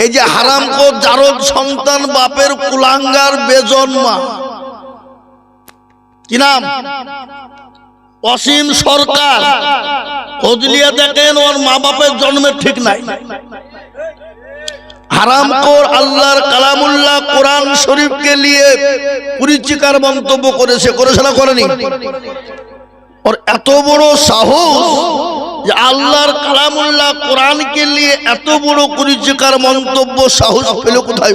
এই যে হারামখোর জারদ সন্তান বাপের কুলাঙ্গার বেজন্মা, কি নাম? অসীম সরকার। খোঁজলিয়া দেখেন ওর মা বাপের জন্মের ঠিক নাই। হারামখোর আল্লাহর কালামুল্লাহ কোরআন শরীফকে নিয়ে কুরুচিকার মন্তব্য করেছে, করেছে না করেনি? और এত বড় সাহস যে আল্লাহর কালামুল্লাহ কোরআনকে নিয়ে এত বড় কুরুচিকার মন্তব্য সাহস পেল কোথায়?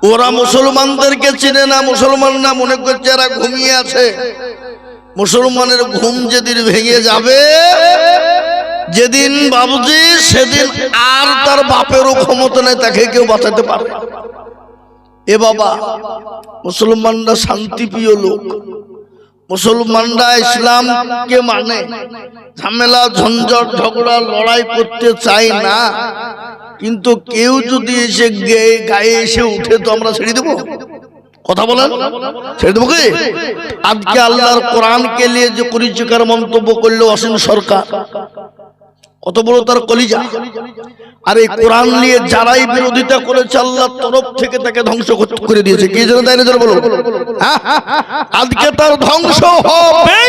ওরা মুসলমানদেরকে চিনে না, মুসলমানরা মনে করছে এরা ঘুমিয়ে আছে। মুসলমানের ঘুম যেদিন ভেঙে যাবে, যেদিন বাবুজি, সেদিন আর তার বাপেরও ক্ষমতা নেই তাকে কেউ বাঁচাতে পারে। এ বাবা, মুসলমানরা শান্তিপ্রিয় লোক, মুসলমানরা ইসলামকে মানে, ঝামেলা ঝঞ্ঝট ঝগড়া লড়াই করতে চাই না। কিন্তু কেউ যদি এসে গায়ে এসে উঠে তো আমরা ছেড়ে দেবো? কথা বলেন, ছেড়ে দেবো কি? আজকে আল্লাহর কোরআনকে নিয়ে যে কুরুচিকার মন্তব্য করলো অসীম সরকার, কত বড় তার কলিজা। আর এই কোরআন নিয়ে যারাই বিরোধিতা করেছে আল্লাহর তরফ থেকে তাকে ধ্বংস করে দিয়েছে। কি জন্য তাই না বলো? আজকে তার ধ্বংস হবে,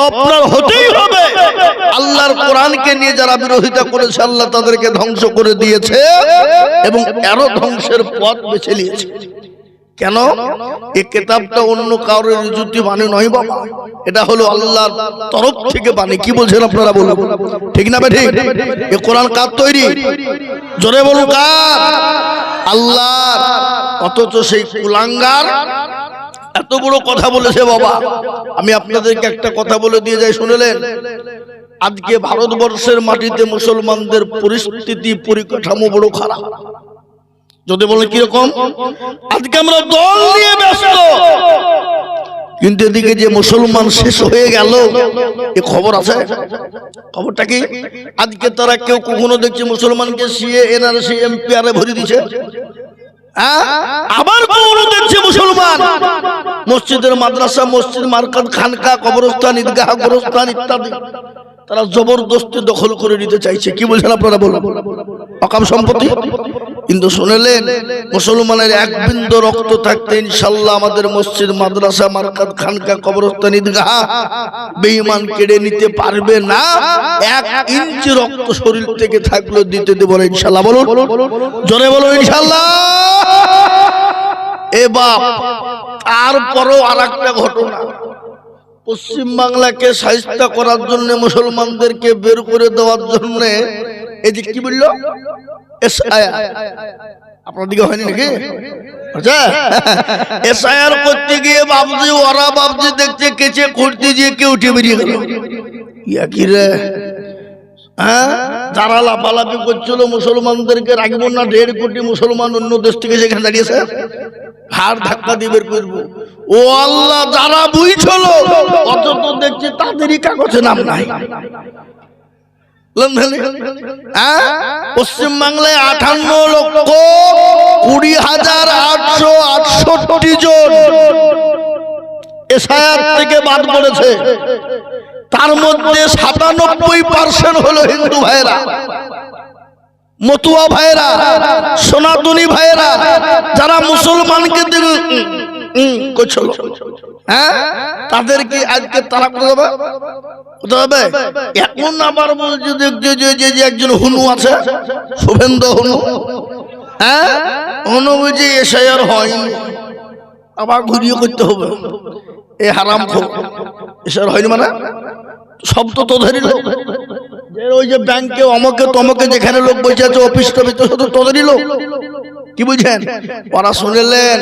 আপনার হতেই হবে। আল্লাহর কোরআনকে নিয়ে যারা বিরোধিতা করেছে আল্লাহ তাদেরকে ধ্বংস করে দিয়েছে এবং আরো ধ্বংসের পথ বেছে নিয়েছে। কেন? এই কিতাবটা অন্য কারোর রুজুতি বাণী নয় বাবা, এটা হলো আল্লাহর তরফ থেকে বাণী। কি বলছেন আপনারা বলুন, ঠিক না ঠিক? এই কোরআন কার তৈরি? জোরে বলুন কার? আল্লাহর। অথচ সেই কুলাঙ্গার এত বড় কথা বলেছে বাবা। আমি আপনাদেরকে একটা কথা বলে দিয়ে যাই, শুনলেন? আজকে ভারতবর্ষের মাটিতে মুসলমানদের পরিস্থিতি পরিকাঠামো বড় খারাপ। যদি বলে কিরকম? আজকে আমরা দল নিয়ে ব্যস্ত, কিন্তু এদিকে যে মুসলমান শেষ হয়ে গেল এ খবর আছে? খবরটা কি? আজকে তারা কেউ কখনো দেখছে মুসলমানকে সিএ এনআরসি এমপিআর ভরে দিচ্ছে? আবার কখনো দেখছে মুসলমান মসজিদের মাদ্রাসা, মসজিদ, মার্কাত, খানকা, কবরস্থান, ঈদগাহ, গোরস্থান ইত্যাদি তারা জবরদস্তি দখল করে নিতে চাইছে। কি বলছেন আপনারা বলুন? অকাম সম্পত্তি। কিন্তু শুনলেন, মুসলমানের এক বিন্দু রক্ত থাকতে ইনশাআল্লাহ আমাদের মসজিদ, মাদ্রাসা, মার্কাত, খানকা, কবরস্থান, ঈদগাহ বেঈমান কেড়ে নিতে পারবে না। 1 ইঞ্চি রক্ত শরীর থেকে থাকলে দিতে দেব না ইনশাআল্লাহ। বলুন, জোরে বলুন ইনশাআল্লাহ। এ বাপ, তারপরও আরেকটা ঘটনা, পশ্চিম বাংলাকে শায়েস্তা করার জন্য, মুসলমানদেরকে বের করে দেওয়ার জন্য এই যে কি বললো এসআইআর, আপনার দিকে হয়নি নাকি? আচ্ছা, এসআইআর করতে গিয়ে বাবজি, ওরা বাবজি দেখছে কেচে করতে গিয়ে কেউ উঠে বেরিয়ে গেল। ইয়া কি রে? যারা লাফালাফি করছিল মুসলমানদেরকে রাখবো না, 1.5 কোটি মুসলমান অন্য দেশ থেকে সেখানে দাঁড়িয়েছে, হাড় ধাক্কা দিয়ে বের করবো। ও আল্লাহ, যারা বুঝছিল অথচ দেখছি তাদেরই কাগজে নাম নাই। পশ্চিম বাংলায় 58,20,868 জন এসআইআর থেকে বাদ পড়েছে। তার মধ্যে 97% হলো হিন্দু ভাইরা, মতুয়া ভাইরা, সনাতনী ভাইরা, যারা মুসলমানকে করছিল, তাদের কি আজকে তারা কোথায় যাবে? এখন আবার বলছে দেখছে যে একজন হুনু আছে, শুভেন্দু হুনু, হুনু বুঝে এসআইআর হয়নি, আবার ঘুরিয়ে করতে হবে। এ হারামখোর, এসআইআর হয়নি মানে সব তো তোদেরই লোক। ওই যে ব্যাংকে অমকে তমকে যেখানে লোক বসে আছে, অফিস টফিস তো তোদেরই লোক। কি বুঝছেন? ওরা শুনলেন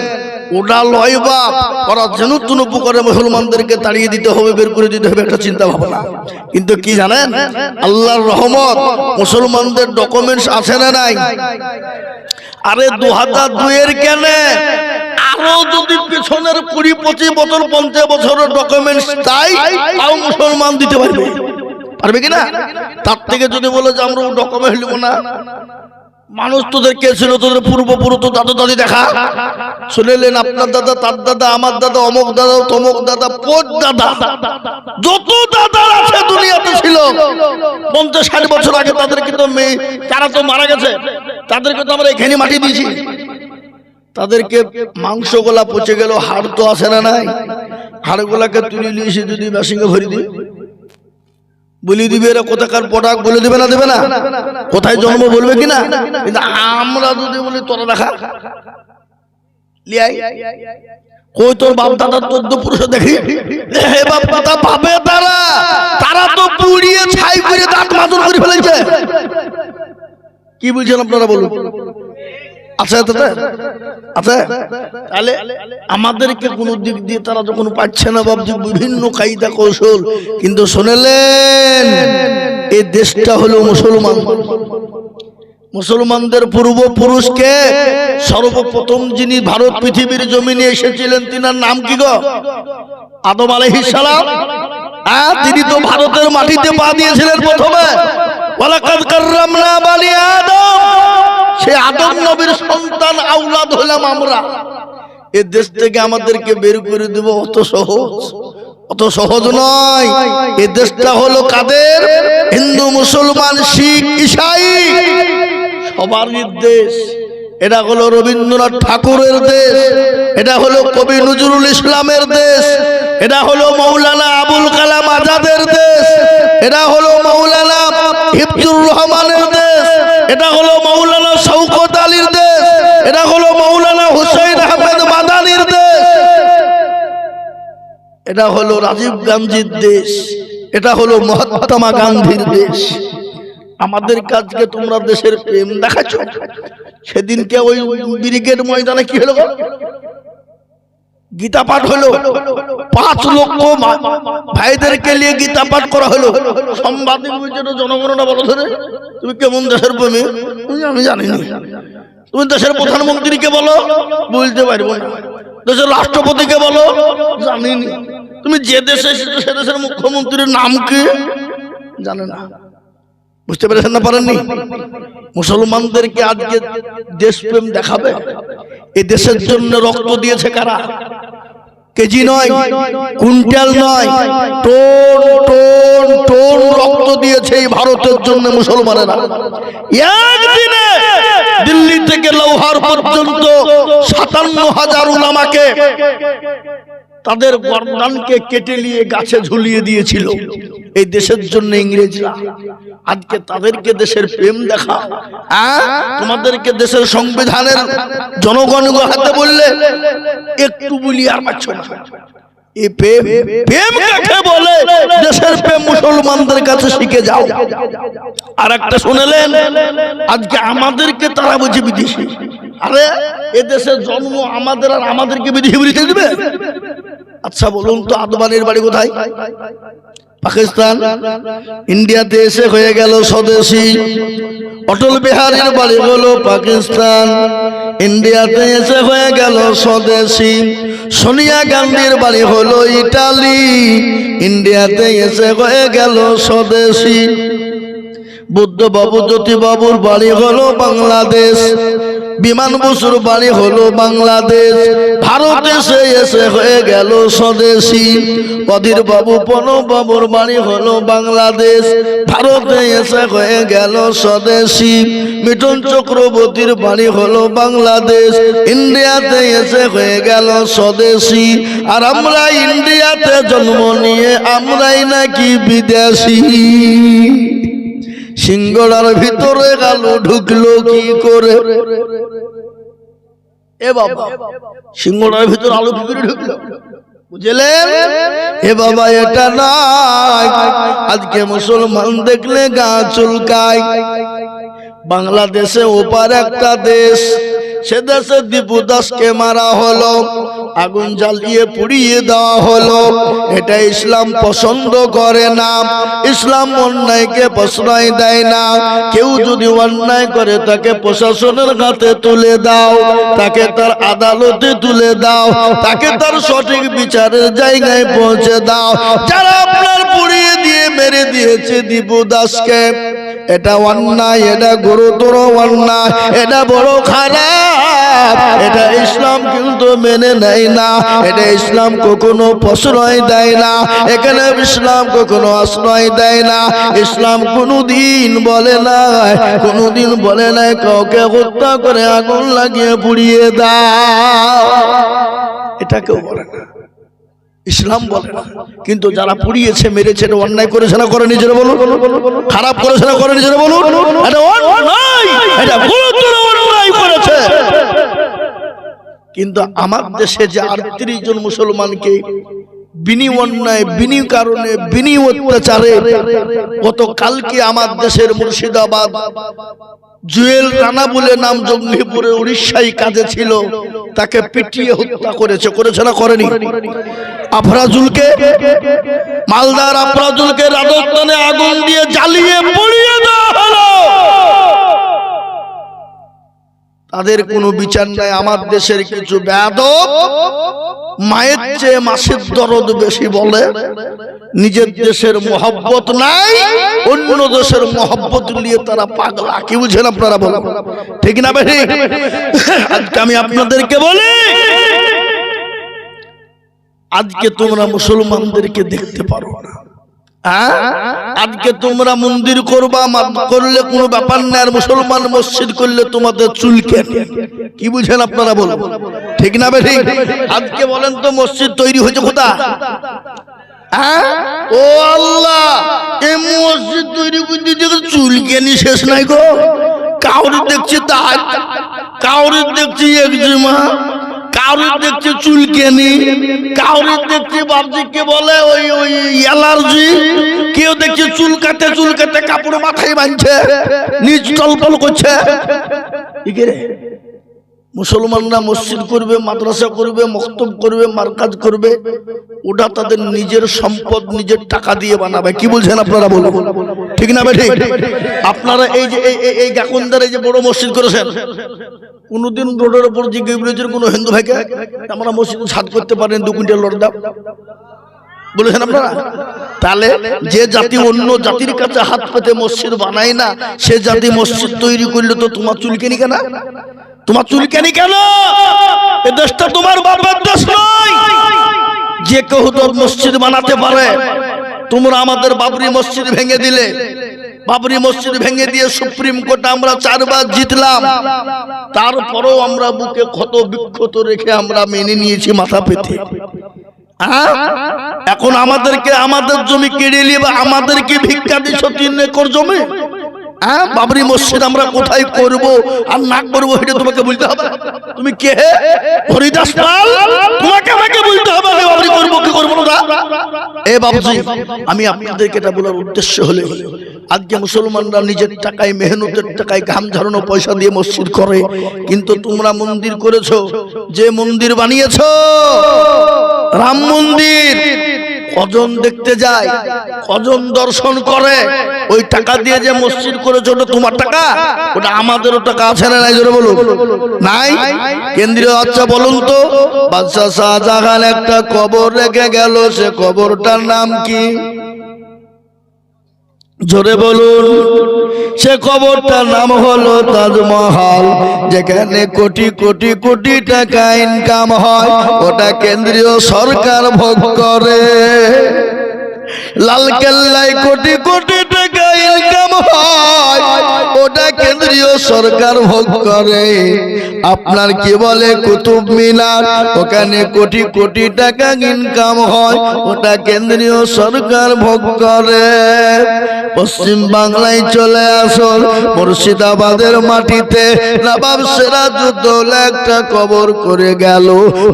ওটা লয় বাপ, ওরা যেন তুনুপু করে মুসলমানদেরকে তাড়িয়ে দিতে হবে, বের করে দিতে হবে, একটা চিন্তা ভাবনা। কিন্তু কি জানেন, আল্লাহর রহমত, মুসলমানদের ডকুমেন্টস আছে না নাই? আরে 2002 কেন, আরো যদি পেছনের 20-25 বছর 50 বছরের ডকুমেন্টস তাই তাও মুসলমান দিতে পারবে, পারবে কিনা? তার থেকে যদি বলে যে আমরা ডকুমেন্ট নিব না, মানুষ তোদের কে ছিল? তোদের পূর্বপুরুষ দাদু দাদি দেখা শুনেলেন? আপনার দাদা, তার দাদা, আমার দাদা, অমুক দাদা, তমুক দাদা, পোত দাদা, যত দাদা আছে দুনিয়াতে ছিল 50-60 বছর আগে, তাদেরকে তো তারা তো মারা গেছে, তাদেরকে তো আমরা এখানে মাটি দিয়েছি। তাদেরকে মাংস গোলা পচে গেল, হাড় তো আসে না, নাই হাড় গোলাকে তুলে নিয়ে এসে যদি মেশিনে ভরি দিই, বলি দিবে এরা কোথাকার প্রোডাক্ট, বলে দিবে না? দেবে না? কোথায় জন্ম বলবে কিনা? কিন্তু আমরা যদি বলি তোরা দেখা লিয়াই, কই তোর বাপ দাদা 14 পুরুষ দেখি, বাপ দাদা পাবে তারা, তারা তো পুড়িয়ে ছাই করে দাঁত মাদুর করে ফেলেছে। কি বলছেন আপনারা বলুন? আচ্ছা আচ্ছা, তাহলে আমাদেরকে কোন দিক দিয়ে তারা যখন পাচ্ছে না বাবজি, বিভিন্ন কায়দা কৌশল, কিন্তু শুনেলেন এই দেশটা হলো মুসলমান। মুসলমানদের পূর্বপুরুষকে সর্বপ্রথম যিনি ভারত পৃথিবীর জমিনে এসেছিলেন, তিনার নাম কি গো? আদম আলাইহিস সালাম। তিনি তো ভারতের মাটিতে পা দিয়েছিলেন প্রথমে। ওয়ালাকাদ কাররামনা বানি আদম, সে আদম নবীর সন্তান আওলাদ হলাম আমরা। এই দেশ থেকে আমাদেরকে বের করে দেব অত সহজ? অত সহজ নয়। এই দেশটা হলো কাদের? হিন্দু, মুসলমান, শিখ, ঈসাই, সবারই দেশ। এটা হলো রবীন্দ্রনাথ ঠাকুরের দেশ, এটা হলো কবি নজরুল ইসলামের দেশ, এটা হলো মৌলানা আবুল কালাম আজাদের দেশ, এটা হলো মৌলানা হিফজুর রহমানের দেশ, এটা হলো মৌলানা শওকত আলীর দেশ, এটা হলো মৌলানা হুসাইন আহমেদ মাদানির দেশ, এটা হলো রাজীব গান্ধীর দেশ, এটা হলো মহাত্মা গান্ধীর দেশ। আমাদের কাজকে তোমরা দেশের প্রেম দেখাচ্ছ। সেদিনকে ওই ব্রিগেড ময়দানে কি হলো? গীতা পাঠ হলো, 5 লক্ষ ভাইদেরকে নিয়ে গীতা পাঠ করা হলো। সাংবাদিক বলছে জনগণনা বলো ধরে তুমি কেমন দেশের প্রেমী? আমি জানি না। তুমি দেশের প্রধানমন্ত্রীকে বলো, বলতে পারবো না। দেশের রাষ্ট্রপতিকে বলো, জানি না। তুমি যে দেশে এসেছো সে দেশের মুখ্যমন্ত্রীর নাম কি জানে না। বুঝতে পেরেছেন না? পারেননি? মুসলমানদেরকে আজকে দেশপ্রেম দেখাবে। এই দেশের জন্য রক্ত দিয়েছে কারা? কেজি নয়, কুইন্টাল নয়, টন টন টন রক্ত দিয়েছে এই ভারতের জন্য মুসলমানেরা। একদিনে দিল্লি থেকে লাহোর পর্যন্ত 57,000 উলামাকে তাদের গর্দানকে কেটে নিয়ে গাছে ঝুলিয়ে দিয়েছিল এই দেশের জন্য ইংরেজরা। আজকে তাদেরকে দেশের প্রেম দেখা, তোমাদেরকে দেশের সংবিধানের জনগণ হাতে বললে একটু বলি আর পাচ্ছ না। এই প্রেম, প্রেম কাকে বলে? দেশের প্রেম মুসলমানদের কাছে শিখে যাও। আর একটা শুনেলেন, আজকে আমাদেরকে তারা বুঝে বিদেশি। আরে এদেশের জন্ম আমাদের, আর আমাদেরকে বিদেশি বলতে দিবে? আচ্ছা বলুন তো, আদবানির বাড়ি কোথায়? পাকিস্তান। ইন্ডিয়াতে এসে হয়ে গেল স্বদেশী। অটল বিহারীর বাড়ি হলো পাকিস্তান, ইন্ডিয়াতে এসে হয়ে গেল স্বদেশী। সোনিয়া গান্ধীর বাড়ি হলো ইটালি, ইন্ডিয়াতে এসে হয়ে গেল স্বদেশী। বুদ্ধ বাবু, জ্যোতি বাবুর বাড়ি হলো বাংলাদেশ, বিমান বসুর বাড়ি হলো বাংলাদেশ, ভারতে এসে হয়ে গেল স্বদেশী। অধীর বাবু, প্রণব বাবুর বাড়ি হলো বাংলাদেশ, ভারতে এসে হয়ে গেল স্বদেশী। মিঠুন চক্রবর্তীর বাড়ি হলো বাংলাদেশ, ইন্ডিয়াতে এসে হয়ে গেল স্বদেশী। আর আমরা ইন্ডিয়াতে জন্ম নিয়ে আমরাই নাকি বিদেশি। সিঙ্গড়ার ভিতরে গেল ঢুকলো কি করে? এ বাবা, সিঙ্গড়ার ভিতরে আলো কি করে ঢুকলো? বুঝলেন? এ বাবা, এটা নয়। আজকে মুসলমান দেখলে গা চুলকায়। বাংলাদেশে ওপার একটা দেশ, সে দেশে দীপু দাসকে মারা হলো, আগুন জ্বালিয়ে পুড়িয়ে দেওয়া হলো। এটা ইসলাম পছন্দ করে না, ইসলাম অন্যায়কে প্রশ্রয় দেয় না। কেউ যদি অন্যায় করে তাকে প্রশাসনের হাতে তুলে দাও, তাকে তার আদালতে তুলে দাও, তাকে তার সঠিক বিচারের জায়গায় পৌঁছে দাও। যারা আপনার পুড়িয়ে দিয়ে মেরে দিয়েছে দীপু দাসকে, এটা অন্যায়, এটা গুরুতর অন্যায়, এটা বড় খারাপ। এটা ইসলাম কিন্তু মেনে নেয় না, এটা ইসলাম কখনো প্রশ্রয় দেয় না, এখানে ইসলাম কখনো আশ্রয় দেয় না। ইসলাম কোনোদিন বলে নাই, কোনোদিন বলে নাই কাউকে হত্যা করে আগুন লাগিয়ে পুড়িয়ে দাও, এটা কেউ বলে না, ইসলাম বলে না। কিন্তু যারা পুড়িয়েছে মেরেছে এটা অন্যায় করেছে না করে নিজেরা বলুন, খারাপ করেছে না করে নিজেরা বলুন, এটা অন্যায়, এটা গুরুতর অন্যায় করেছে। কিন্তু আমার দেশে যে 38 জন মুসলমানকে বিনি অন্যায়, বিনি কারণে, বিনি অত্যাচারে গতকালকে আমার দেশের মুর্শিদাবাদ জুয়েল রানা বলে নাম, জঙ্গিপুরে উড়িষ্যায় কাজে ছিল, তাকে পিটিয়ে হত্যা করেছে, করেছে না করেনি? আফরাজুলকে, মালদার আফরাজুলকে রাজস্থানে আগুন দিয়ে জ্বালিয়ে পুড়িয়ে দেওয়া হলো। তাদের কোনো বিচার নাই। আমার দেশের কিছু বেয়াদব মায়ের চেয়ে মাসের দরদ বেশি বলে, নিজের দেশের মহব্বত নাই, অন্য দেশের মহব্বত নিয়ে তারা পাগলা। কি বুঝেন আপনারা বলেন, ঠিক না ভাই? আজকে আমি আপনাদেরকে বলি, আজকে তোমরা মুসলমানদেরকে দেখতে পারো না, আজকে তোমরা মন্দির করবা, করলে কোনো ব্যাপার না, আর মুসলমান মসজিদ করলে তোমাদের চুলকে। কি বুঝেন আপনারা বলেন, ঠিক না ভাই? আজকে বলেন তো মসজিদ তৈরি হয়েছে কোথায়? ও আল্লাহ, এই মসজিদ তৈরি করতে চুলকেনি শেষ নাই গো। কাউরি দেখছি তাই, কাউরি দেখছি একজিমা, কাউরি দেখছি চুলকেনি, কাউরি দেখছি বাবজিকে বলে ওই ওই অ্যালার্জি, কেউ দেখছি চুলকাতে চুলকাতে কাপড় মাথায় বাঁধছে, নিজ টলপল করছে। মুসলমানরা মসজিদ করবে, মাদ্রাসা করবে, মক্তব করবে, মারকাজ করবে, ওটা তাদের নিজের সম্পদ, নিজের টাকা দিয়ে বানাবে। কি বলছেন আপনারা বলুন, ঠিক না ভাই? আপনারা এই যে এই গাকুন্দার এই যে বড় মসজিদ করেছেন, কোনদিন রোডের উপর জিজ্ঞেস করেছেন কোন হিন্দু ভাইকে আমরা মসজিদে ছাদ করতে পারেন 2 কুইন্টাল লড় দাও? বলেছেন আপনারা? তাহলে যে জাতি অন্য জাতির কাছে হাত পেতে মসজিদ বানায় না, সে জাতি মসজিদ তৈরি করলে তো তোমার চুলকেনি কেন? তোমার চুলকেনি কেন? এ দেশটা তোমার বাবার দেশ নয়। যে কেউ তো মসজিদ বানাতে পারে। তোমরা আমাদের বাবরি মসজিদ ভেঙে দিলে, বাবরি মসজিদ ভেঙে দিয়ে সুপ্রিম কোর্টে আমরা 4 বার জিতলাম, তারপরেও আমরা বুকে ক্ষত বিক্ষত রেখে আমরা মেনে নিয়েছি মাথা পেতে। এখন আমাদেরকে আমাদের জমি কেড়ে নিয়ে আমাদেরকে ভিক্ষা দিচ্ছ 3 একর জমি। বাবরি মসজিদ আমরা কোথায় করব আর না করব এটা তোমাকে বলতে হবে। তুমি কে? হরিদাস পাল? তোমাকে আমাকে বলতে হবে বাবরি করব কি করব না। এ বাবুজি, আমি আপনাদেরকে এটা বলার উদ্দেশ্য হলো, আজকে মুসলমানরা নিজের টাকায়, মেহনতের টাকায়, ঘাম ঝরানো পয়সা দিয়ে মসজিদ করে, কিন্তু তোমরা মন্দির করেছো, যে মন্দির বানিয়েছো রাম মন্দির, কজন দেখতে যায়, কজন দর্শন করে, ওই টাকা দিয়ে যে মসজিদ করেছে ওটা তোমার টাকা? ওটা আমাদেরও টাকা আছে না নাই? জোরে বলুন, নাই? কেন্দ্রীয়। আচ্ছা বলুন তো, বাদশাহ শাহজাহান একটা কবর রেখে গেল, সে কবরটার নাম কি? জোরে বলুন। সে কবরটার নাম হলো তাজমহল, যেখানে কোটি কোটি কোটি টাকা ইনকাম হয়, ওটা কেন্দ্রীয় সরকার ভোগ করে। লালকেল্লায় কোটি কোটি টাকা ইনকাম হয়, ওটা কেন্দ্রীয় সরকার ভোগ করে। আপনার কি বলে কুতুব মিনার, ওখানে কোটি কোটি টাকা ইনকাম হয়, ওটা কেন্দ্রীয় সরকার ভোগ করে। পশ্চিম বাংলায় চলে আসুন, মুর্শিদাবাদের মাটিতে নবাব সিরাজউদ্দৌলা একটা কবর করে গেল,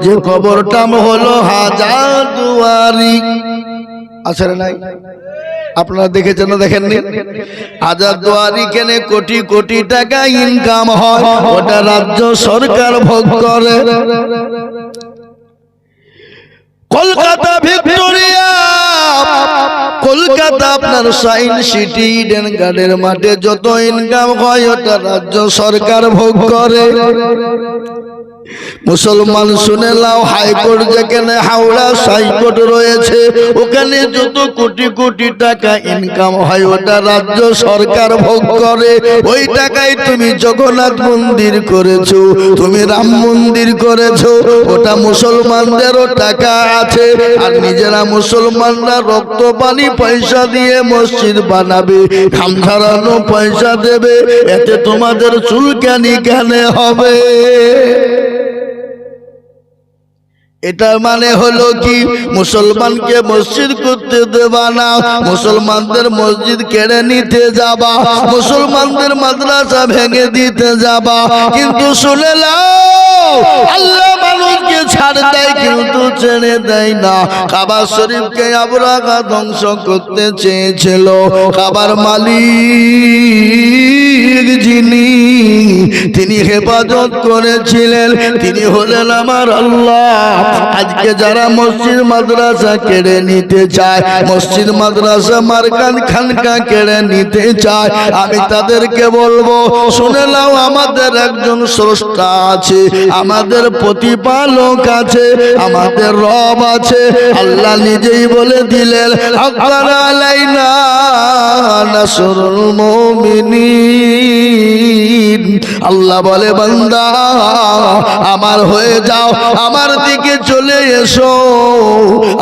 যে কবরটা হলো হাজারদুয়ারি। আছে না নাই? আপনারা দেখেছেন না দেখেননি? হাজারদুয়ারি কেনে কোটি কোটি টাকা ইনকাম হয়, ওটা রাজ্য সরকার ভোগ করে। কলকাতা ভিক্টোরিয়া, কলকাতা আপনার আপনার সাইন সিটি ইডেন গার্ডের মাঠে যত ইনকাম হয় ওটা রাজ্য সরকার ভোগ করে। মুসলমান শুনে নাও, হাইকোর্ট যেখানে হাওড়া হাইকোর্ট রয়েছে ওখানে যত কোটি কোটি টাকা ইনকাম হয় ওটা রাজ্য সরকার ভোগ করে। ওই টাকায় তুমি জগন্নাথ মন্দির করেছো, তুমি রাম মন্দির করেছো, ওটা মুসলমানদেরও টাকা আছে। আর নিজেরা মুসলমানরা রক্ত পানি পয়সা দিয়ে মসজিদ বানাবে, ঘাম ঝরানো পয়সা দেবে, এতে তোমাদের চুলকানি কেন হবে? এটা মানে হলো কি, মুসলমানকে মসজিদ করতে দেবা না, মুসলমানদের মসজিদ কেড়ে নিতে যাবা, মুসলমানদের মাদ্রাসা ভেঙে দিতে যাবা। কিন্তু শুনে নাও, আল্লাহ মানুষকে ছাড় দেয় কিন্তু ছেড়ে দেয় না। কাবা শরীফকে আবরাহা ধ্বংস করতে চেয়েছিল, কাবার মালিক যিনি তিনি হেফাজত করেছিলেন, তিনি হলেন আমার আল্লাহ। আজকে যারা মসজিদ মাদ্রাসা কেড়ে নিতে চায়, মসজিদ মাদ্রাসা মারকান খানকা কেড়ে নিতে চায়, আমি তাদেরকে বলবো শুনে নাও, আমাদের একজন স্রষ্টা আছে, আমাদের প্রতিপালক আছে, আমাদের রব আছে। আল্লাহ নিজেই বলে দিলেন, হাক্কান আলাইনা নাসরুল মুমিনিন। আল্লাহ বলে, বান্দা আমার হয়ে যাও, আমার দিকে চলে এসো,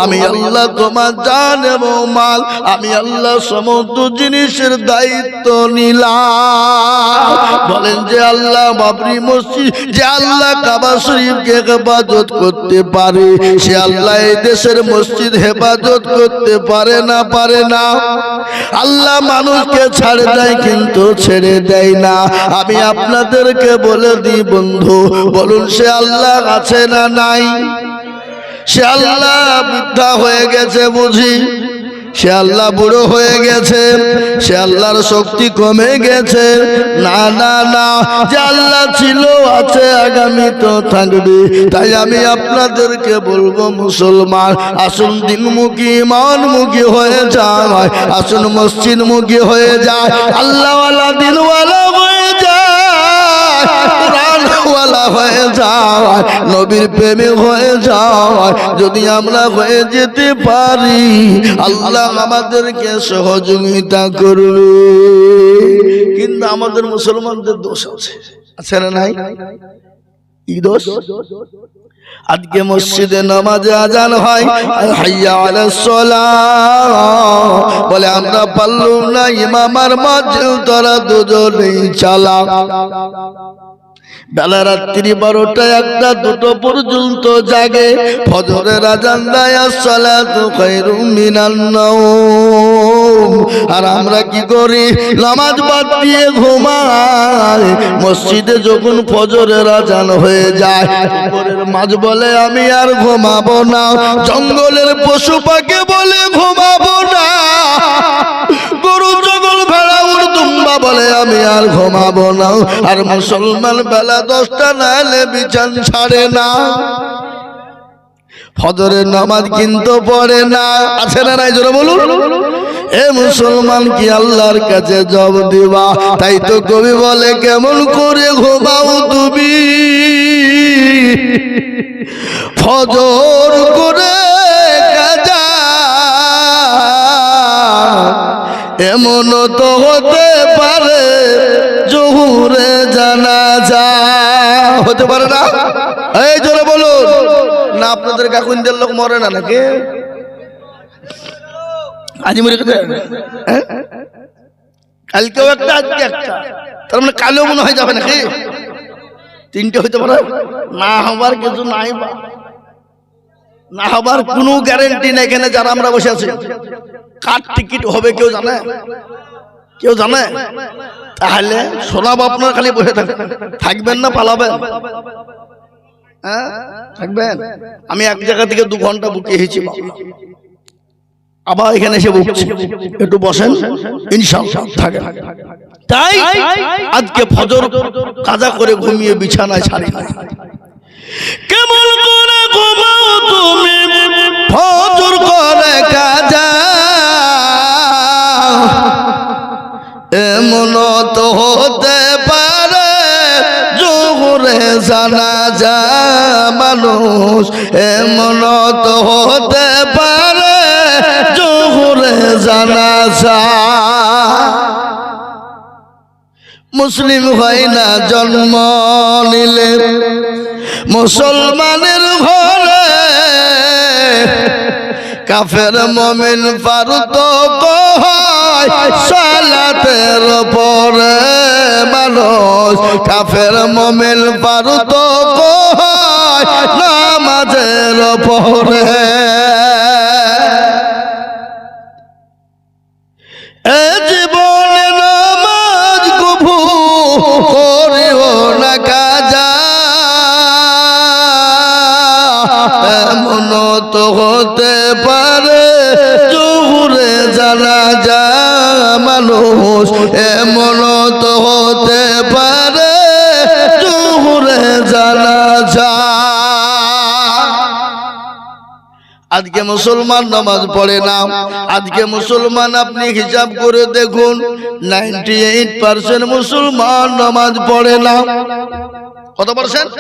আমি আল্লাহ তোমার জান এবং মাল, আমি আল্লাহ সমস্ত জিনিসের দায়িত্ব নিলাম। বলেন যে আল্লাহ বাবরি মসজিদ, যে আল্লাহ কাবা শরীফকে হেফাজত করতে পারে, সে আল্লাহ এই দেশের মসজিদ হেফাজত করতে পারে না? পারে না। আল্লাহ মানুষকে ছাড় দেয় কিন্তু ছেড়ে দেয় না। আমি আপনাদেরকে বলে দিই বন্ধু, বলুন সে আল্লাহ আছে না নাই? সে আল্লাহ বৃদ্ধা হয়ে গেছে বুঝি? সে আল্লাহ বুড়ো হয়ে গেছে? সে আল্লাহর শক্তি কমে গেছে? না না না, যে আল্লাহ ছিল, আছে, আগামী তো থাকবে। তাই আমি আপনাদেরকে বলবো, মুসলমান আসুন দিনমুখী ইমানমুখী হয়ে যায়, আসুন মসজিদমুখী হয়ে যায়, আল্লাহওয়ালা দিনওয়ালা হয়ে যায়, কোরআনওয়ালা হয়ে যায়, নবীর প্রেমী হয়ে যায়। যদি আমরা হয়ে যেতে পারি, আল্লাহ আমাদেরকে সহযোগিতা করবে। কিন্তু আমাদের মুসলমানদের দোষ আছে, আছে না নাই? কি দোষ? আজকে মসজিদে নামাজে আজান হয়, হাইয়া আলাস সালাহ বলে, আমরা পারলাম না, ইমাম আর মুয়াজ্জিন তোরা দুজনেই চালা। বেলা রাত্রি 12টা 1টা 2টো পর্যন্ত জাগে, ফজরের আজান দেয়, আসসালাতু খায়রুম মিনান নাওম। আর আমরা কি করি? নামাজ বাদ দিয়ে ঘুমাই। মসজিদে যখন ফজরের আজান হয়ে যায়, উপরের মাঝ বলে আমি আর ঘুমাবো না, জঙ্গলের পশু পাখি বলে ঘুমাবো না, গরু ছাগল ভেড়া উট দুম্বা বলে আমি আর ঘুমাবো না। আর মুসলমান বেলা 10টা না হলে বিছান ছাড়ে না, ফজরের নামাজ কিন্তু পড়ে না। আছে না নাই? জোরে বলুন। এ মুসলমান কি আল্লাহর কাছে জবাব দিবা? তাই তো কবি বলে, কেমন করে ঘুমাও তুমি ফজর করে কাজা, এমন তো হতে পারে জোহরে জানাজা। হতে পারে না? এই জোরে বলুন না। আপনাদের কাকুনদের লোক মরে না নাকি? আজ মরে গেছে, কালকেও একটা, আজকে একটা, তার মানে কালেও মনে হয় যাবে নাকি? 3টে হইতে পারে। না হবার কিছু নাই, না হবার কোনো গ্যারেন্টি নেই। এখানে যারা আমরা বসে আছি, কার টিকিট হবে কেউ জানে? কেউ জানে? তাহলে শোনাব, আপনার খালি বসে থাকবেন না পালাবেন? হ্যাঁ থাকবেন। আমি এক জায়গা থেকে 2 ঘন্টা বুকিয়েছি, আবার এখানে এসে বুকছি, একটু বসেন ইনশাআল্লাহ থাকেন। তাই আজকে ফজর কাজা করে ঘুমিয়ে বিছানায় ছাড়ি না। কেমন করে ঘুমাও তুমি ফজর করে কাজা, জানাজা মানুষ এমন তো হতে পারে জোহরে জানাজা মুসলিম হয় না জন্ম নিলে মুসলমানের ঘরে কাফের মুমিন ফারুক হয় সালাতের পরে মানুষ কাফের মুমিন ফারুক হয় নামাজের পরে এ জীবনে নামাজ কবু করিও না কাজা এমন তো হতে পারে জোহরে জানাজা মানুষ এমন তো হতে পারে জোহরে জানাজা আজকে মুসলমান নামাজ পড়ে না আজকে মুসলমান আপনি হিসাব করে দেখুন 98% মুসলমান নামাজ পড়ে না কত পার্সেন্ট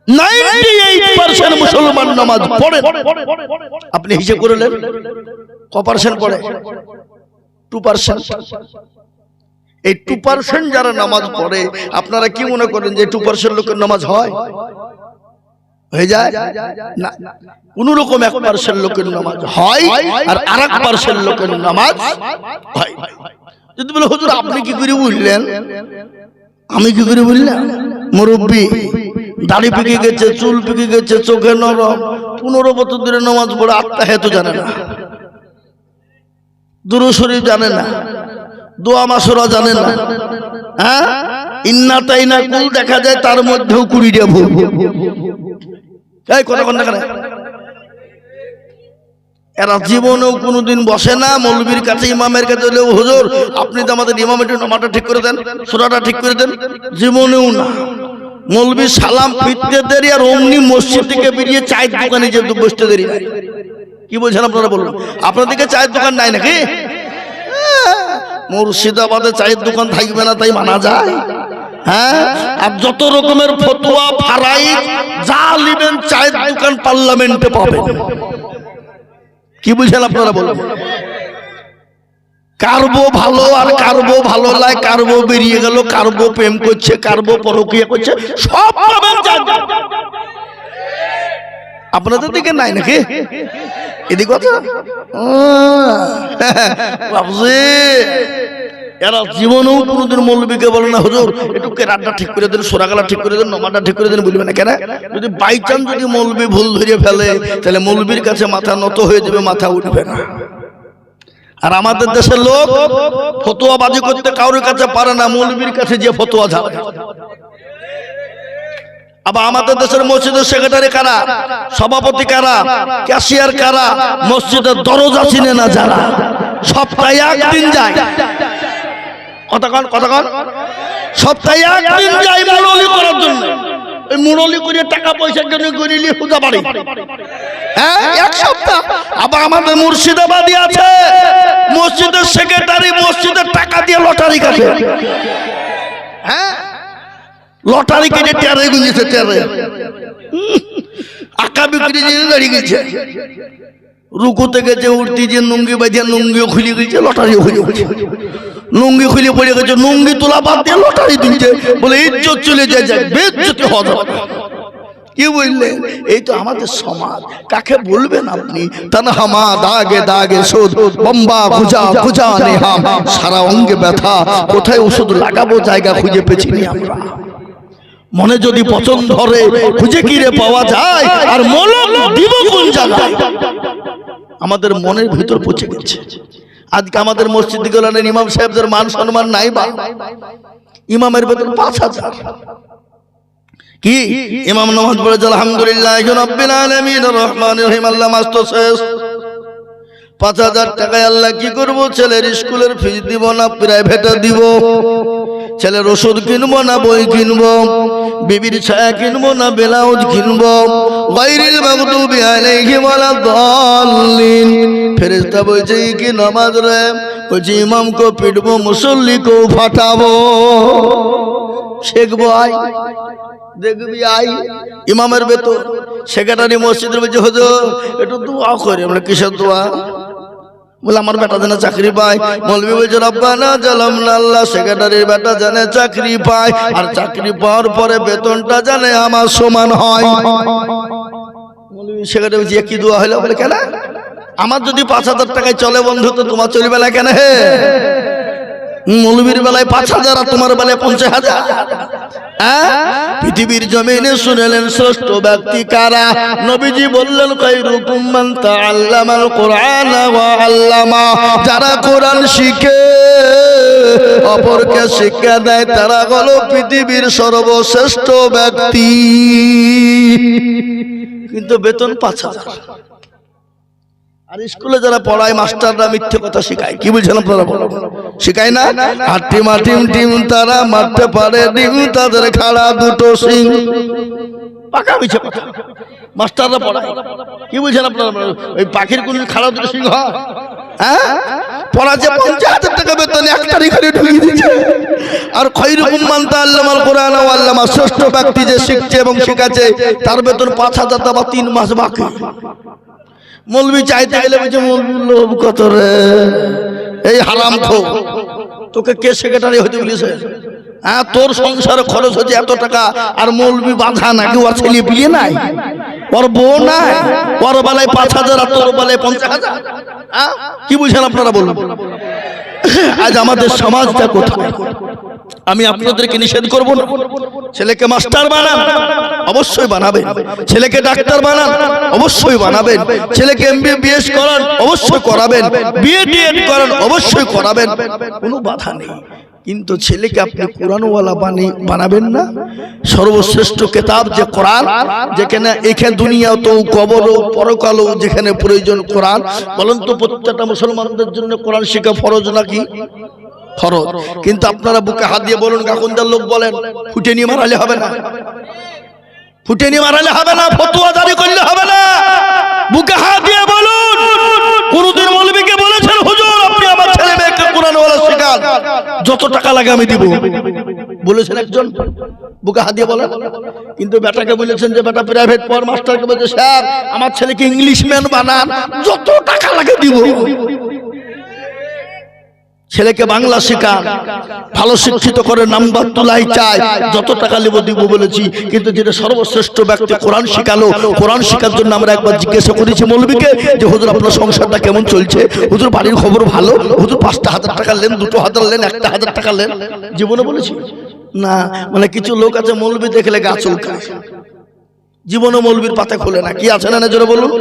98% মুসলমান নামাজ পড়ে আপনি হিসাব করে নেন ক পার্সেন্ট পড়ে 2% এই 2% যারা নামাজ পড়ে আপনারা কি মনে করেন যে 2% লোকের নামাজ হয় হয়ে যায় না কোন রকম 1% লোকের নামাজ হয় আর আরেক পার্সেন্ট লোকের নামাজ হয় যদি বলে হুজুর আপনি কি করে বুঝলেন আমি কি করে বুঝলাম মুরব্বি দাড়ি পেকে গেছে চুল পেকে গেছে চোখে নরম 15 বছর ধরে নামাজ পড়ে আত্মাহিয়াত জানে না দুরূদ শরীফ জানে না দোয়া মাসুরা জানে না হ্যাঁ ইন্না তাইনা কুল দেখা যায় তার মধ্যেও 20টা ভুল এই কথা কোন না এরা জীবনেও কোনোদিন বসে না মৌলবীর কাছে ইমামের কাছে বলে হুজুর আপনি তো আমাদের ইমামের নামাজটা ঠিক করে দেন সূরাটা ঠিক করে দেন জীবনেও না মৌলবী সালাম ফিরতে দেরি আর অমনি মসজিদ থেকে বেরিয়ে চায়ের দোকানে যে বসতে দেরি কি বলছেন আপনারা বলুন আপনাদেরকে চায়ের দোকান নাই নাকি মুর্শিদাবাদে চায়ের দোকান থাকবে না তাই মানা যায় হ্যাঁ আর যত রকমের ফতোয়া ফারাইজ যা লিবেন চায়ের দোকান পার্লামেন্টে পাবেন কি বুঝেন আপনারা বলুন কারবো ভালো আর কারবো ভালো লাগে কারবো বেরিয়ে গেল কারবো প্রেম করছে কারবো পরকীয়া করছে সব পাবেন আপনাদের দিকে নাই নাকি এদিকে কথা বাবুজি এরা জীবনেও কোনোদিন মৌলবীকে বলে না হুজুর একটু কেরাতটা ঠিক করে দেন সোরাগালা ঠিক করে দেন নমাজটা ঠিক করে দেন বলবে না কেন যদি বাই চান্স যদি মৌলবী ভুল ধরে ফেলে তাহলে মৌলবীর কাছে মাথা নত হয়ে যাবে মাথা উঠবে না আর আমাদের দেশের লোক ফতোয়াবাজি করতে কারোর কাছে পারে না মৌলবীর কাছে যে ফতোয়া ঝাড়ে আবার আমাদের দেশের মসজিদের সেক্রেটারি কারা সভাপতি কারা ক্যাশিয়ার কারা মসজিদের দরজা চিনে না যারা সপ্তাহে একদিন যায় কতক্ষণ সপ্তাহে একদিন যায় মুরলি করার জন্য ওই মুরলি করে টাকা পয়সার জন্য গরিলি হুজা বাড়ি হ্যাঁ এক সপ্তাহ আবার আমাদের মুর্শিদাবাদী আছে মসজিদের সেক্রেটারি মসজিদের টাকা দিয়ে লটারি কাটে হ্যাঁ লটারি কেটে টেরে গুঁজেছে টেরে আঁকা বিক্রি দিয়ে দাঁড়িয়ে গেছে রুকুতে গেছে উঠতে যে নুঙ্গি বাজিয়ে নুঙ্গিও খুলে গেছে লটারিও খুলে গেছে নুঙ্গি খুলে পড়ে গেছে নুঙ্গি তোলা বাদ দিয়ে লটারি দিচ্ছে বলে ইজ্জত চলে যায় বেজ্জতি হওয়া কি বললেন এই তো আমাদের সমাজ কাকে বলবেন আপনি তানহামা দাগে দাগে শোধ বম্বা খুঁজা খুঁজা নেহাম সারা অঙ্গে ব্যথা কোথায় ওষুধ লাগাবো জায়গা খুঁজে পেছিনি আমরা মনে যদি পছন্দ ধরে খুঁজে কিরে পাওয়া যায় আর মলম দিব কোন জায়গায় আমাদের মনের ভিতর পচে গেছে আজকে আমাদের মসজিদ গুলানের ইমাম সাহেবদের মান সম্মান নাই বা ইমামের বেতন 5000 কি ইমাম নামাজ পড়ে আলহামদুলিল্লাহ রাব্বিল আলামিন রহমানির রহিম আল্লাহ মাস্ত শেষ 5000 টাকায় আল্লাহ কি করব ছেলের স্কুলের ফিস দিব না প্রাইভেটে দিব ছেলের ওষুধ কিনবো না বই কিনবো বিবির ছায়া কিনবো না ব্লাউজ কিনবো গায়রিল মাগদুবি আলাইহিম ওয়ালাদ-দাল্লিন ফেরেশতা বলছে কি নামাজ রে বলছে ইমামকে পিটবো মুসল্লিকেও ফাটাবো শেখবো আই, দেখবি আই, ইমামের বেতন, সেক্রেটারি মসজিদের বলছে হুজুর একটু দোয়া করে। আমরা কিসের দোয়া? বলে আমার বেটা যেন চাকরি পায়। মৌলভী বলছে রব্বানা জালামনা, আল্লাহ সেক্রেটারির বেটা যেন চাকরি পায়, আর চাকরি পাওয়ার পরে বেতনটা যেন আমার সমান হয়। মৌলভী সেক্রেটারি বলছে কি দোয়া হলো? বলে কেন, আমার যদি 5,000 টাকায় চলে বন্ধু, তো তোমার চলবে না কেন? হে, মৌলভীর বেলায় 5,000 আর তোমার বেলায় 50,000। পৃথিবীর জমিনে শুনেলেন শ্রেষ্ঠ ব্যক্তি কারা? নবীজি বললেন খায়রুকুম মান তাআল্লামাল কুরআন ওয়া আল্লামা। যারা কোরআন শিখে অপরকে শিক্ষা দেয় তারা হলো পৃথিবীর সর্বশ্রেষ্ঠ ব্যক্তি। কিন্তু বেতন 5,000। আর স্কুলে যারা পড়ায় মাস্টাররা মিথ্যে কথা শেখায়। কি বুঝছেন আপনারা? শেখায় না? হাট্টি মাটিম টিম তারা মারতে পারে ডিম, তাদের খাড়া দুটো সিং। পাকা মিছে কথা মাস্টাররা পড়ায়। কি বুঝছেন আপনারা? ওই পাখির কোন খাড়া দুটো সিং হয়? হ্যাঁ, পড়াচ্ছে 50,000 টাকা বেতন, এক তারিখে ঢুকিয়ে দিচ্ছে। আর খায়রুকুম মান তাআল্লামাল কুরআন ওয়া আল্লামা, শ্রেষ্ঠ ব্যক্তি যে শিখছে এবং শেখাচ্ছে তার বেতন 5,000 টাকা, 3 মাস বাকি। মৌলভী চাইতে গেলে বলছে মৌলভীর লোভ কত রে, এই হারামখোর, তোকে কে সেক্রেটারি হতে বলেছে? হ্যাঁ, তোর সংসারে খরচ হচ্ছে এত টাকা, আর মৌলভী বাঁধা নাকি? ওর ছেলে বিয়ে নাই, ওর বউ নাই, ওর বেলায় 5,000 আর তোর বেলায় 50,000। কি বুঝেন আপনারা বলুন? আজ আমাদের সমাজটা কোথায়? আমি আপনাদেরকে নিষেধ করব না। ছেলেকে মাস্টার বানান, অবশ্যই বানাবেন। ছেলেকে ডাক্তার বানান, অবশ্যই বানাবেন। ছেলেকে MBBS করান, অবশ্যই করাবেন। BEd করান, অবশ্যই করাবেন, কোনো বাধা নেই। কিন্তু ছেলেকে আপনি কোরআনওয়ালা বানাবেন না। সর্বশ্রেষ্ঠ কিতাব যে কোরআন, যেখানে এখানে দুনিয়াতেও কবরও পরকালও যেখানে প্রয়োজন কোরআন। বলেন তো প্রত্যেকটা মুসলমানদের জন্য কোরআন শেখা ফরজ নাকি? ফরজ। কিন্তু আপনারা বুকে হাত দিয়ে বলুন, কাকুনদার লোক বলেন ফুটে নিয়ে মারালে হবে না, ফুটে নিয়ে মারালে হবে না, ফতোয়া জারি করলে হবে না। বুকে হাত দিয়ে বলুন, কোনদিন মৌলভীকে বলেছেন হুজুর আপনি আমার ছেলে মেয়েকে কোরআনওয়ালা শেখান, যত টাকা লাগে আমি দিব? বলেছেন একজন? বুকে হাত দিয়ে বলেন। কিন্তু বেটাকে বলেছেন যে বেটা প্রাইভেট পড়, মাস্টারকে বলছে স্যার আমার ছেলেকে ইংলিশম্যান বানান, যত টাকা লাগে দিব। ছেলেকে বাংলা শেখান, ভালো শিক্ষিত করে নাম্বার তোলাই চাই, যত টাকা নেব দিব বলেছি। কিন্তু যেটা সর্বশ্রেষ্ঠ ব্যক্তি কোরআন শিখালো, কোরআন শেখার জন্য আমরা একবার জিজ্ঞাসা করেছি মৌলভীকে যে হুজুর আপনার সংসারটা কেমন চলছে? হুজুর বাড়ির খবর ভালো? হুজুর 5,000 টাকা নেন, 2,000 নেন, 1,000 টাকা নেন? জীবনে বলেছি না। মানে কিছু লোক আছে মৌলভী দেখলে গা চুলকায়, জীবনে মৌলবীর পাতা খোলে না। কি আছে না জোরে বলুন?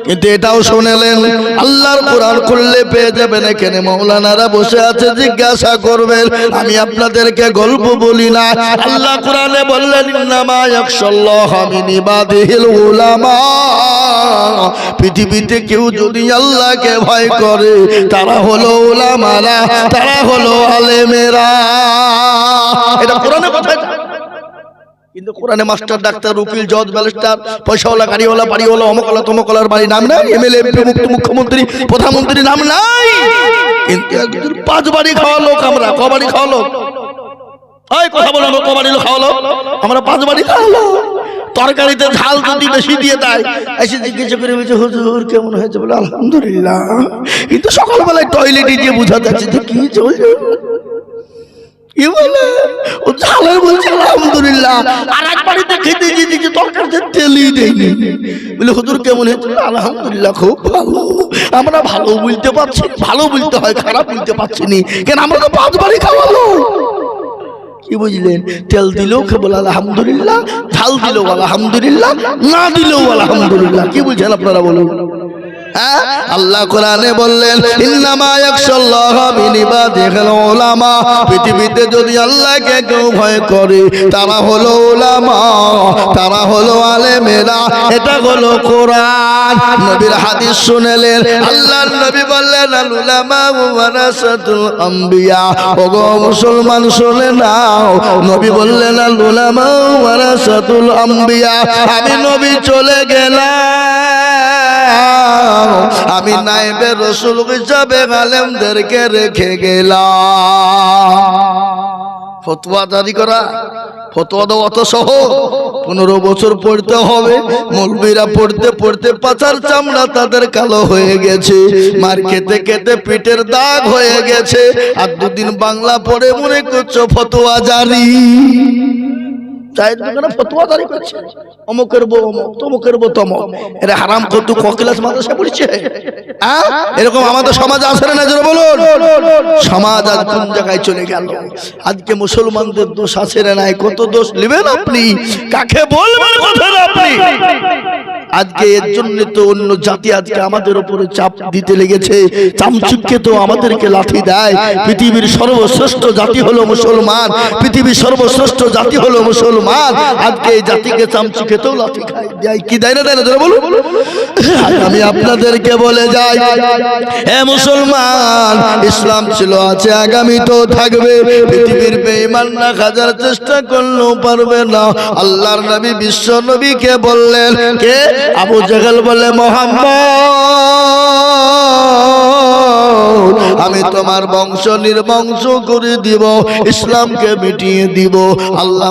কিন্তু এটাও শুনেলেন আল্লাহর কোরআন খুললে পেয়ে যাবেন এখানে মাওলানারা বসে আছে, জিজ্ঞাসা করবেন। আমি আপনাদেরকে গল্প বলি না। আল্লাহ কোরআনে বললেন ইন্নামা ইয়াখশাল্লাহ মিন ইবাদিহিল উলামা। পৃথিবীতে কেউ যদি আল্লাহকে ভয় করে তারা হলো উলামারা, তারা হলো আলেমেরা। এটা কোরআনে কথা। কিন্তু কোরআনে মাস্টার ডাক্তার উকিল জজ ব্যারিস্টার পয়সাওয়ালা গাড়িওয়ালা বাড়িওয়ালা অমকলা তমকলার বাড়ি নাম নাই, MLA MP মুখ্যমন্ত্রী প্রধানমন্ত্রী নাম নাই। কিন্তু 5 বাড়ি খাওয়া লোক আমরা। ক বাড়ি খাওয়া লোক? এই কথা বলো, ক বাড়ি খাওয়া লোক? আমরা 5 বাড়ি খাওয়া লোক। তরকারিতে ঝাল যদি বেশি দিয়ে দেয়, এসে জিজ্ঞেস করে বলছে হুজুর কেমন হয়েছে? বলে আলহামদুলিল্লাহ। কিন্তু সকালবেলায় টয়লেটে গিয়ে বোঝা যাচ্ছে যে কি চলছে। কি বলে ও ঝালের বলছে আলহামদুলিল্লাহ, আর এক বাড়িতে খেতে গিয়ে দেখি তরকারিতে তেলই দেয়নি। বলে হুজুর কেমন হয়েছে? আলহামদুলিল্লাহ খুব ভালো। আমরা ভালো বলতে পারছি, ভালো বলতে হয়, খারাপ বলতে পারছি না। কেন আমরা তো 5 বাড়ি খাওয়ালো। কি বুঝলেন? তেল দিলেও বলে আলহামদুলিল্লাহ, ঝাল দিলেও আলহামদুলিল্লাহ, না দিলেও আলহামদুলিল্লাহ। কি বুঝছেন আপনারা বলুন? আল্লাহ কোরআনে বললেন ইন্নামা ইয়াখশাল্লাহ মিন ইবাদিহিল উলামা। পৃথিবীতে যদি আল্লাহকে কেউ ভয় করে তারা হলো উলামা, তারা হলো আলেমেরা। এটা হলো কোরআন। নবীর হাদিস শুনেলেন, আল্লাহর নবী বললেন আল উলামা ওয়ারাসাতুল আম্বিয়া। ওগো মুসলমান শুনে নাও, নবী বললেন আল উলামা ওয়ারাসাতুল আম্বিয়া। আমি নবী চলে গেলাম, আমি নায়েবে রাসূল হিসাবে আলেমদেরকে রেখে গেলাম। ফতোয়া জারি করা, ফতোয়া দেওয়া অত সহজ? 15 বছর পড়তে হবে। মৌলবীরা পড়তে পড়তে পাছার চামড়া তাদের কালো হয়ে গেছে, মার খেতে খেতে পিঠের দাগ হয়ে গেছে। আর দুদিন বাংলা পড়ে মনে করছো ফতোয়া জারি। চায়ের দোকানে ফতোয়া জারি করছে, অমুকের বউ অমুক, তমুকের বউ তমুক। এরা হারাম কত ককিলাস মাদ্রাসা পড়ছে। এরকম আমাদের সমাজ আছে না? জোরে বলুন। সমাজ আজ কোন জায়গায় চলে গেল? আজকে মুসলমানদের দোষ আছে না নাই? কত দোষ নেবেন আপনি? কাকে বলবেন কথাটা আপনি? আজকে এর জন্য তো অন্য জাতি আজকে আমাদের উপরে চাপ দিতে লেগেছে। চামচুককে তো আমাদেরকে লাঠি দেয়। পৃথিবীর সর্বশ্রেষ্ঠ জাতি হলো মুসলমান, পৃথিবীর সর্বশ্রেষ্ঠ জাতি হলো মুসলমান। আজকে এই জাতিকে চামচুকে তো লাঠি খায়, দেয় কি দেয় না? দেয় না? জোরে বলুন। আমি আপনাদেরকে বলে যাই, হে মুসলমান, ইসলাম ছিল, আছে, আগামী তো থাকবে। পৃথিবীর বেঈমান না হাজার চেষ্টা করলেও পারবে না। আল্লাহর নবী বিশ্ব নবীকে বললেন, কে? আবু জাহেল বলে, মুহাম্মদ, আমি তোমার বংশ নির্বংশ করে দিব, ইসলামকে মিটিয়ে দিব। আল্লাহ